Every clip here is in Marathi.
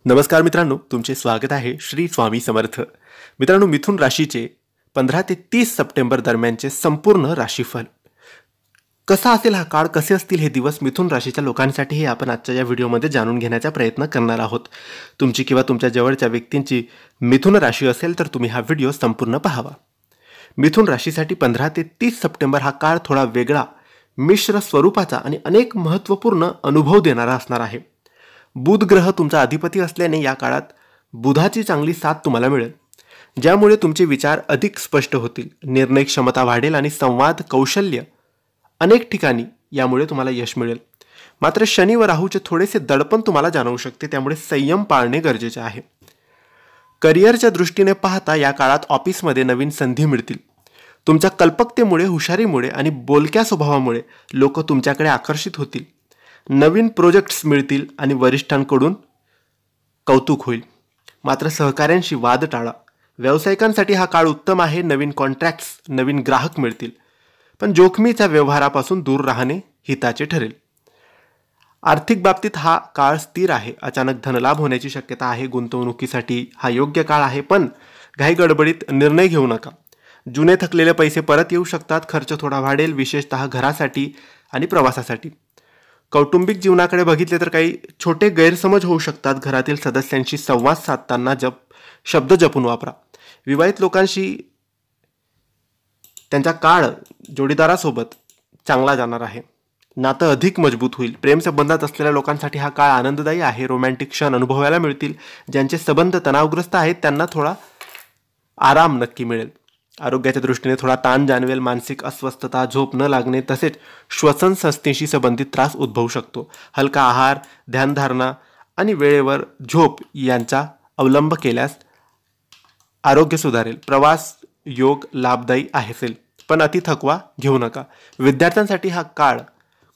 नमस्कार मित्रांनो, तुमचे स्वागत आहे श्री स्वामी समर्थ. मित्रांनो, मिथुन राशीचे 15 ते 30 सप्टेंबर दरम्यानचे संपूर्ण राशीफल कसा असेल, हा काळ कसे असतील हे दिवस मिथुन राशीच्या लोकांसाठी हे आपण आजच्या या व्हिडिओमध्ये जाणून घेण्याचा प्रयत्न करणार आहोत. तुमची किंवा तुमच्या जवळच्या व्यक्तींची मिथुन राशी असेल तर तुम्ही हा व्हिडिओ संपूर्ण पाहावा. मिथुन राशीसाठी 15 ते 30 सप्टेंबर हा काळ थोडा वेगळा, मिश्र स्वरूपाचा आणि अनेक महत्त्वपूर्ण अनुभव देणारा असणार आहे. बुध ग्रह तुमचा अधिपती असल्याने या काळात बुधाची चांगली साथ तुम्हाला मिळेल, ज्यामुळे तुमचे विचार अधिक स्पष्ट होतील, निर्णय क्षमता वाढेल आणि संवाद कौशल्य अनेक ठिकाणी यामुळे तुम्हाला यश मिळेल. मात्र शनी व राहूचे थोडेसे दडपण तुम्हाला जाणवू शकते, त्यामुळे संयम पाळणे गरजेचे आहे. करिअरच्या दृष्टीने पाहता या काळात ऑफिसमध्ये नवीन संधी मिळतील. तुमच्या कल्पकतेमुळे, हुशारीमुळे आणि बोलक्या स्वभावामुळे लोक तुमच्याकडे आकर्षित होतील. नवीन प्रोजेक्ट्स मिळतील आणि वरिष्ठांकडून कौतुक होईल. मात्र सहकाऱ्यांशी वाद टाळा. व्यावसायिकांसाठी हा काळ उत्तम आहे. नवीन कॉन्ट्रॅक्ट्स, नवीन ग्राहक मिळतील, पण जोखमीच्या व्यवहारापासून दूर राहणे हिताचे ठरेल. आर्थिक बाबतीत हा काळ स्थिर आहे. अचानक धनलाभ होण्याची शक्यता आहे. गुंतवणुकीसाठी हा योग्य काळ आहे, पण घाई गडबडीत निर्णय घेऊ नका. जुने थकलेले पैसे परत येऊ शकतात. खर्च थोडा वाढेल, विशेषतः घरासाठी आणि प्रवासासाठी. कौटुंबिक जीवनाकडे बघितले तर काही छोटे गैरसमज होऊ शकतात. घरातील सदस्यांशी संवाद साधताना शब्द जपून वापरा. विवाहित लोकांशी त्यांचा काळ जोडीदारासोबत चांगला जाणार आहे. नातं अधिक मजबूत होईल. प्रेमसंबंधात असलेल्या लोकांसाठी हा काळ आनंददायी आहे. रोमॅन्टिक क्षण अनुभवायला मिळतील. ज्यांचे संबंध तणावग्रस्त आहेत त्यांना थोडा आराम नक्की मिळेल. आरोग्याच्या दृष्टीने थोडा ताण जाणवेल. मानसिक अस्वस्थता, झोप न लागणे तसेच श्वसन संस्थेशी संबंधित त्रास उद्भवू शकतो. हलका आहार, ध्यानधारणा आणि वेळेवर झोप यांचा अवलंब केल्यास आरोग्य सुधारेल. प्रवास योग लाभदायी असेल, पण अति थकवा घेऊ नका. विद्यार्थ्यांसाठी हा काळ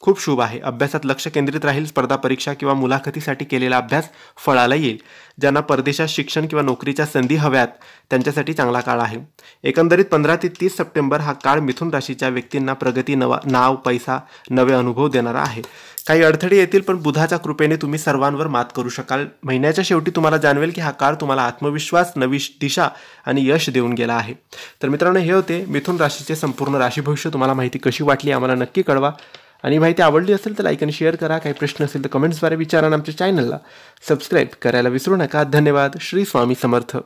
खूप शुभ आहे. अभ्यासात लक्ष केंद्रित राहील. स्पर्धा परीक्षा किंवा मुलाखतीसाठी केलेला अभ्यास फळाला येईल. ज्यांना परदेशात शिक्षण किंवा नोकरीच्या संधी हव्यात त्यांच्यासाठी चांगला काळ आहे. एकंदरीत 15 ते 30 सप्टेंबर हा काळ मिथुन राशीच्या व्यक्तींना प्रगती, नाव, पैसा, नवे अनुभव देणारा आहे. काही अडथळे येतील, पण बुधाच्या कृपेने तुम्ही सर्वांवर मात करू शकाल. महिन्याच्या शेवटी तुम्हाला जाणवेल की हा काळ तुम्हाला आत्मविश्वास, नवी दिशा आणि यश देऊन गेला आहे. तर मित्रांनो, हे होते मिथुन राशीचे संपूर्ण राशी भविष्य. तुम्हाला माहिती कशी वाटली आम्हाला नक्की कळवा, आणि माहिती आवडली असेल तर लाईक आणि शेअर करा. काही प्रश्न असेल तर कमेंट्सद्वारे विचारा. आमच्या चॅनलला सबस्क्राईब करायला विसरू नका. धन्यवाद. श्री स्वामी समर्थ.